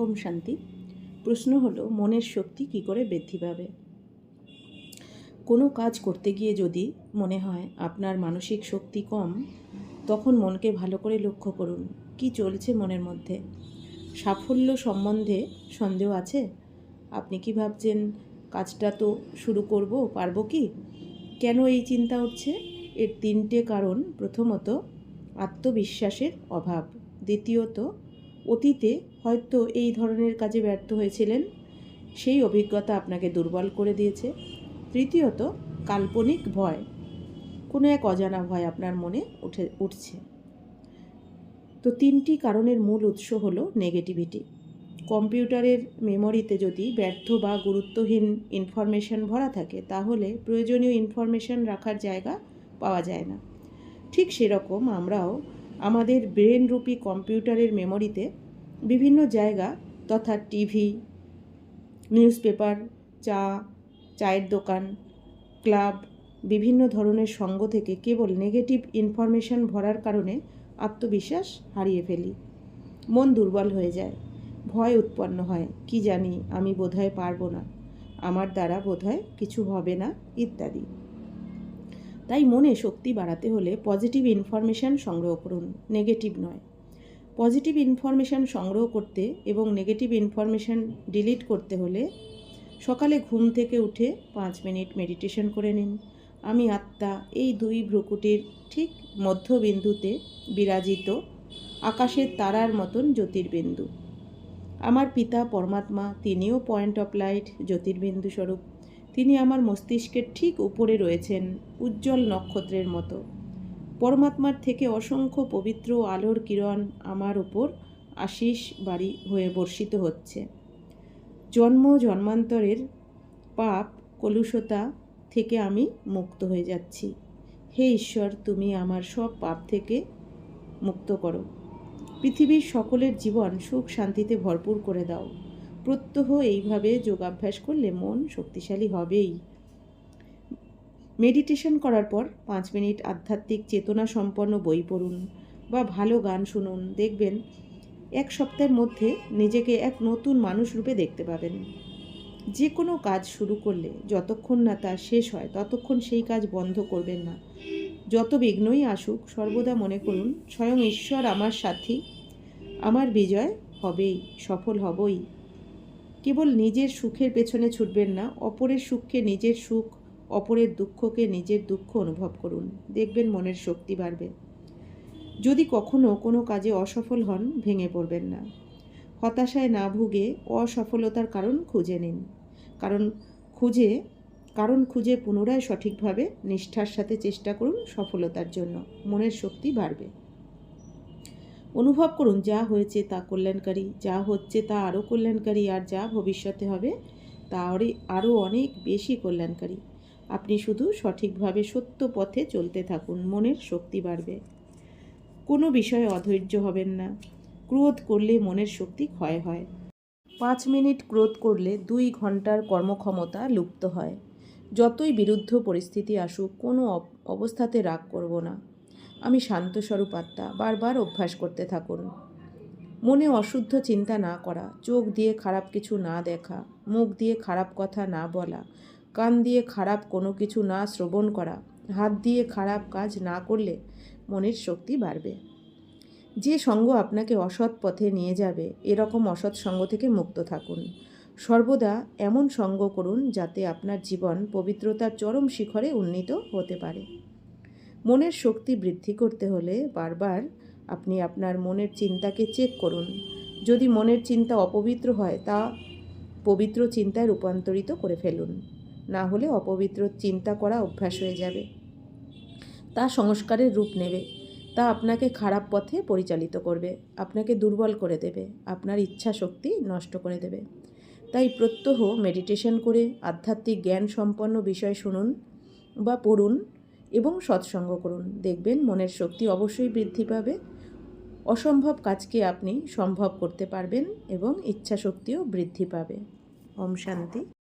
ওম শান্তি। প্রশ্ন হলো, মনের শক্তি কি করে বৃদ্ধি পাবে? কোনো কাজ করতে গিয়ে যদি মনে হয় আপনার মানসিক শক্তি কম, তখন মনকে ভালো করে লক্ষ্য করুন কি চলছে মনের মধ্যে। সাফল্য সম্বন্ধে সন্দেহ আছে? আপনি কি ভাবছেন, কাজটা তো শুরু করব, পারবো কি? কেন এই চিন্তা উঠছে? এর তিনটে কারণ। প্রথমত, আত্মবিশ্বাসের অভাব। দ্বিতীয়ত, অতীতে হয়তো এই ধরনের কাজে ব্যর্থ হয়েছিলেন, সেই অভিজ্ঞতা আপনাকে দুর্বল করে দিয়েছে। তৃতীয়ত, কাল্পনিক ভয়, কোনো এক অজানা ভয় আপনার মনে উঠছে। তো তিনটি কারণের মূল উৎস হলো নেগেটিভিটি। কম্পিউটারের মেমোরিতে যদি ব্যর্থ বা গুরুত্বহীন ইনফরমেশন ভরা থাকে, তাহলে প্রয়োজনীয় ইনফরমেশন রাখার জায়গা পাওয়া যায় না। ঠিক সেরকম আমরাও আমাদের ব্রেনরূপী কম্পিউটারের মেমোরিতে বিভিন্ন জায়গা তথা টিভি, নিউজপেপার, চায়ের দোকান, ক্লাব, বিভিন্ন ধরনের সঙ্গ থেকে কেবল নেগেটিভ ইনফরমেশন ভরার কারণে আত্মবিশ্বাস হারিয়ে ফেলি। মন দুর্বল হয়ে যায়, ভয় উৎপন্ন হয়, কি জানি আমি বোধহয় পারবো না, আমার দ্বারা বোধহয় কিছু হবে না ইত্যাদি। তাই মনে শক্তি বাড়াতে হলে পজিটিভ ইনফরমেশান সংগ্রহ করুন, নেগেটিভ নয়। পজিটিভ ইনফরমেশান সংগ্রহ করতে এবং নেগেটিভ ইনফরমেশান ডিলিট করতে হলে সকালে ঘুম থেকে উঠে 5 মিনিট মেডিটেশন করে নিন। আমি আত্মা এই দুই ভ্রুকুটির ঠিক মধ্যবিন্দুতে বিরাজিত আকাশের তারার মতন জ্যোতির্বিন্দু। আমার পিতা পরমাত্মা, তিনিও পয়েন্ট অফ লাইট, জ্যোতির্বিন্দু স্বরূপ। তিনি আমার মস্তিষ্কের ঠিক উপরে রয়েছেন, উজ্জ্বল নক্ষত্রের মতো। পরমাত্মার থেকে অসংখ্য পবিত্র আলোর কিরণ আমার ওপর আশিস বাড়ি হয়ে বর্ষিত হচ্ছে। জন্ম জন্মান্তরের পাপ কলুষতা থেকে আমি মুক্ত হয়ে যাচ্ছি। হে ঈশ্বর, তুমি আমার সব পাপ থেকে মুক্ত করো। পৃথিবীর সকলের জীবন সুখ শান্তিতে ভরপুর করে দাও। প্রত্যহ এইভাবে যোগাভ্যাস করলে মন শক্তিশালী হবেই। মেডিটেশন করার পর 5 মিনিট আধ্যাত্মিক চেতনা সম্পন্ন বই পড়ুন বা ভালো গান শুনুন। দেখবেন 1 সপ্তাহের মধ্যে নিজেকে এক নতুন মানুষ রূপে দেখতে পাবেন। যে কোনো কাজ শুরু করলে যতক্ষণ না তা শেষ হয়, ততক্ষণ সেই কাজ বন্ধ করবেন না। যত বিঘ্নই আসুক, সর্বদা মনে করুন, স্বয়ং ঈশ্বর আমার সাথী, আমার বিজয় হবেই, সফল হবই। কেবল নিজের সুখের পেছনে ছুটবেন না, অপরের সুখকে নিজের সুখ, অপরের দুঃখকে নিজের দুঃখ অনুভব করুন। দেখবেন মনের শক্তি বাড়বে। যদি কখনো কোনো কাজে অসফল হন, ভেঙে পড়বেন না। হতাশায় না ভুগে অসফলতার কারণ খুঁজে নিন। কারণ খুঁজে পুনরায় সঠিকভাবে নিষ্ঠার সাথে চেষ্টা করুন সফলতার জন্য। মনের শক্তি বাড়বে। অনুভব করুন, যা হয়েছে তা কল্যাণকারী, যা হচ্ছে তা আরও কল্যাণকারী, আর যা ভবিষ্যতে হবে তা আরও অনেক বেশি কল্যাণকারী। আপনি শুধু সঠিকভাবে সত্য পথে চলতে থাকুন, মনের শক্তি বাড়বে। কোনো বিষয়ে অধৈর্য হবেন না। ক্রোধ করলে মনের শক্তি ক্ষয় হয়। 5 মিনিট ক্রোধ করলে 2 ঘন্টার কর্মক্ষমতা লুপ্ত হয়। যতই বিরুদ্ধ পরিস্থিতি আসুক, কোনো অবস্থাতে রাগ করব না। আমি শান্তস্বরূপ আত্মা। বারবার অভ্যাস করতে থাকুন। মনে অশুদ্ধ চিন্তা না করা, চোখ দিয়ে খারাপ কিছু না দেখা, মুখ দিয়ে খারাপ কথা না বলা, কান দিয়ে খারাপ কোনো কিছু না শ্রবণ করা, হাত দিয়ে খারাপ কাজ না করলে মনের শক্তি বাড়বে। যে সঙ্গ আপনাকে অসৎ পথে নিয়ে যাবে, এরকম অসৎ সঙ্গ থেকে মুক্ত থাকুন। সর্বদা এমন সঙ্গ করুন যাতে আপনার জীবন পবিত্রতার চরম শিখরে উন্নীত হতে পারে। মনের শক্তি বৃদ্ধি করতে হলে বারবার আপনি আপনার মনের চিন্তাকে চেক করুন। যদি মনের চিন্তা অপবিত্র হয়, তা পবিত্র চিন্তায় রূপান্তরিত করে ফেলুন। না হলে অপবিত্র চিন্তা করা অভ্যাস হয়ে যাবে। তা সংস্কারের রূপ নেবে। তা আপনাকে খারাপ পথে পরিচালিত করবে, আপনাকে দুর্বল করে দেবে, আপনার ইচ্ছা শক্তি নষ্ট করে দেবে। তাই প্রত্যহ মেডিটেশন করে আধ্যাত্মিক জ্ঞান সম্পন্ন বিষয় শুনুন বা পড়ুন এবং সৎসঙ্গ করুন। দেখবেন মনের শক্তি অবশ্যই বৃদ্ধি পাবে। অসম্ভব কাজকে আপনি সম্ভব করতে পারবেন এবং ইচ্ছা শক্তিও বৃদ্ধি পাবে। ওম শান্তি।